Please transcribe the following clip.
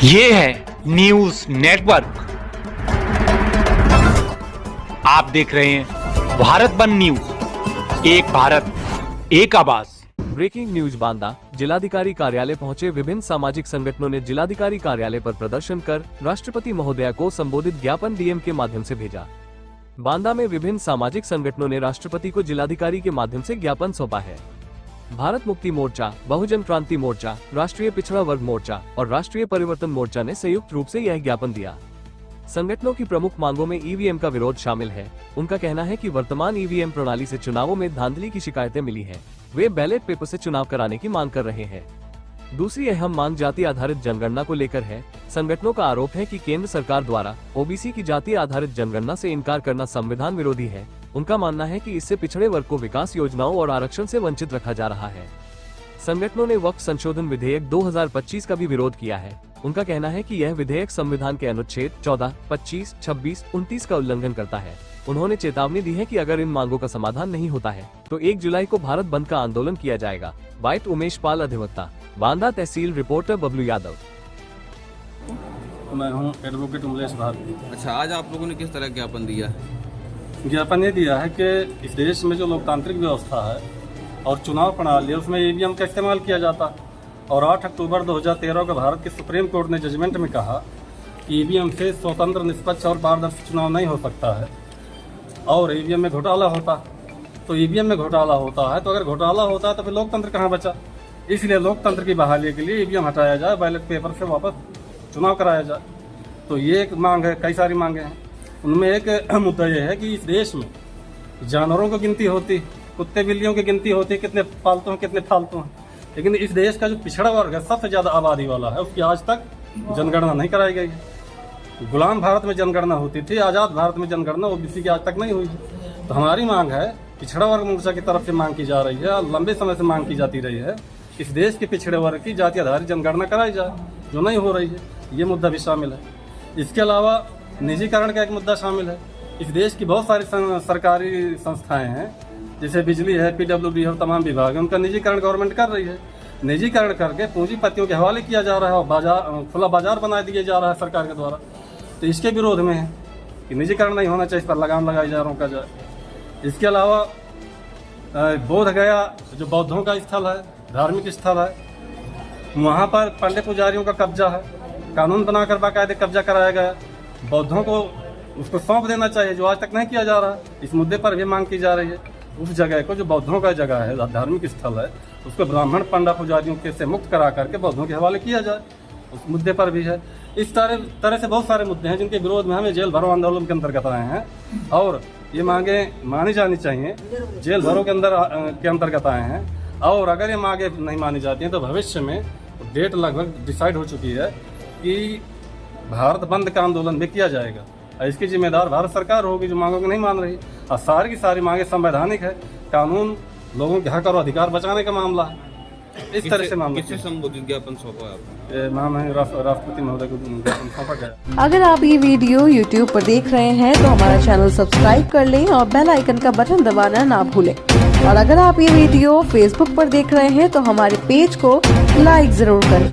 ये है news network. आप देख रहे हैं भारत बंद न्यूज, एक भारत एक आवाज। Breaking news. बांदा जिलाधिकारी कार्यालय पहुंचे विभिन्न सामाजिक संगठनों ने जिलाधिकारी कार्यालय पर प्रदर्शन कर राष्ट्रपति महोदया को संबोधित ज्ञापन डीएम के माध्यम से भेजा। बांदा में विभिन्न सामाजिक संगठनों ने राष्ट्रपति को जिलाधिकारी के माध्यम से ज्ञापन सौंपा है। भारत मुक्ति मोर्चा, बहुजन क्रांति मोर्चा, राष्ट्रीय पिछड़ा वर्ग मोर्चा और राष्ट्रीय परिवर्तन मोर्चा ने संयुक्त रूप से यह ज्ञापन दिया। संगठनों की प्रमुख मांगों में ईवीएम का विरोध शामिल है। उनका कहना है कि वर्तमान ईवीएम प्रणाली से चुनावों में धांधली की शिकायतें मिली हैं। वे बैलेट पेपर से चुनाव कराने की मांग कर रहे हैं। दूसरी अहम मांग जाति आधारित जनगणना को लेकर है। संगठनों का आरोप है कि केंद्र सरकार द्वारा ओबीसी की जाति आधारित जनगणना से इनकार करना संविधान विरोधी है। उनका मानना है कि इससे पिछड़े वर्ग को विकास योजनाओं और आरक्षण से वंचित रखा जा रहा है। संगठनों ने वक्फ संशोधन विधेयक 2025 का भी विरोध किया है। उनका कहना है कि यह विधेयक संविधान के अनुच्छेद 14, 25, 26, 29 का उल्लंघन करता है। उन्होंने चेतावनी दी है कि अगर इन मांगों का समाधान नहीं होता है तो 1 जुलाई को भारत बंद का आंदोलन किया जाएगा। वाइट उमेश पाल, अधिवक्ता, बांदा तहसील। रिपोर्टर बबलू यादव। मैं हूँ एडवोकेट उमलेश भारती। अच्छा, आज आप लोगों ने किस तरह ज्ञापन दिया? ज्ञापन ये दिया है कि इस देश में जो लोकतांत्रिक व्यवस्था है और चुनाव प्रणाली है उसमें ईवीएम का इस्तेमाल किया जाता है। और 8 अक्टूबर 2013 को भारत के सुप्रीम कोर्ट ने जजमेंट में कहा कि ईवीएम से स्वतंत्र, निष्पक्ष और पारदर्शी चुनाव नहीं हो सकता है और ईवीएम में घोटाला होता। तो ईवीएम में घोटाला होता है तो अगर घोटाला होता है तो फिर लोकतंत्र कहाँ बचा। इसलिए लोकतंत्र की बहाली के लिए ईवीएम हटाया जाए, बैलेट पेपर से वापस चुनाव कराया जाए। तो ये एक मांग है, कई सारी मांगे हैं। उनमें एक मुद्दा ये है कि इस देश में जानवरों की गिनती होती, कुत्ते बिल्लियों की गिनती होती, कितने पालतू हैं कितने फालतू हैं, लेकिन इस देश का जो पिछड़ा वर्ग है, सबसे ज़्यादा आबादी वाला है, उसकी आज तक जनगणना नहीं कराई गई है। गुलाम भारत में जनगणना होती थी, आज़ाद भारत में जनगणना ओबीसी की आज तक नहीं हुई है। तो हमारी मांग है, पिछड़ा वर्ग मोर्चा की तरफ से मांग की जा रही है और लंबे समय से मांग की जाती रही है, इस देश के पिछड़े वर्ग की जाति आधारित जनगणना कराई जाए, जो नहीं हो रही है। ये मुद्दा भी शामिल है। इसके अलावा निजीकरण का एक मुद्दा शामिल है। इस देश की बहुत सारी सरकारी संस्थाएं हैं, जैसे बिजली है, पीडब्ल्यूडी है और तमाम विभाग है, उनका निजीकरण गवर्नमेंट कर रही है। निजीकरण करके पूंजीपतियों के हवाले किया जा रहा है और बाजार, खुला बाजार बना दिया जा रहा है सरकार के द्वारा। तो इसके विरोध में है कि निजीकरण नहीं होना चाहिए, इस पर लगाम लगाई जाए, रोका जाए। इसके अलावा बोध गया जो बौद्धों का स्थल है, धार्मिक स्थल है, वहाँ पर पंडित पुजारियों का कब्जा है, कानून बनाकर बाकायदे कब्जा कराया गया। बौद्धों को उसको सौंप देना चाहिए, जो आज तक नहीं किया जा रहा है। इस मुद्दे पर भी मांग की जा रही है। उस जगह को जो बौद्धों का जगह है, धार्मिक स्थल है, उसको ब्राह्मण पंडा पुजारियों के से मुक्त करा करके बौद्धों के हवाले किया जाए, उस मुद्दे पर भी है। इस तरह से बहुत सारे मुद्दे हैं जिनके विरोध में हमें जेल भरो आंदोलन के अंतर्गत आए हैं और ये मांगे मानी जानी चाहिए। जेल भरो के अंतर्गत आए हैं और अगर ये मांगे नहीं मानी जाती हैं तो भविष्य में डेट लगभग डिसाइड हो चुकी है कि भारत बंद का आंदोलन भी किया जाएगा और इसकी जिम्मेदार भारत सरकार होगी जो मांगों को नहीं मान रही। और सारी की सारी मांगे संवैधानिक है, कानून लोगों के हक और अधिकार बचाने का मामला है। इस तरह से मामला। किससे संबोधित ज्ञापन सौंपा आपने? नाम है राष्ट्रपति महोदय को ज्ञापन सौंपा गया। अगर आप ये वीडियो YouTube पर देख रहे हैं तो हमारा चैनल सब्सक्राइब कर लें और बेल आइकन का बटन दबाना ना भूलें। और अगर आप ये वीडियो Facebook पर देख रहे हैं तो हमारे पेज को लाइक जरूर करें।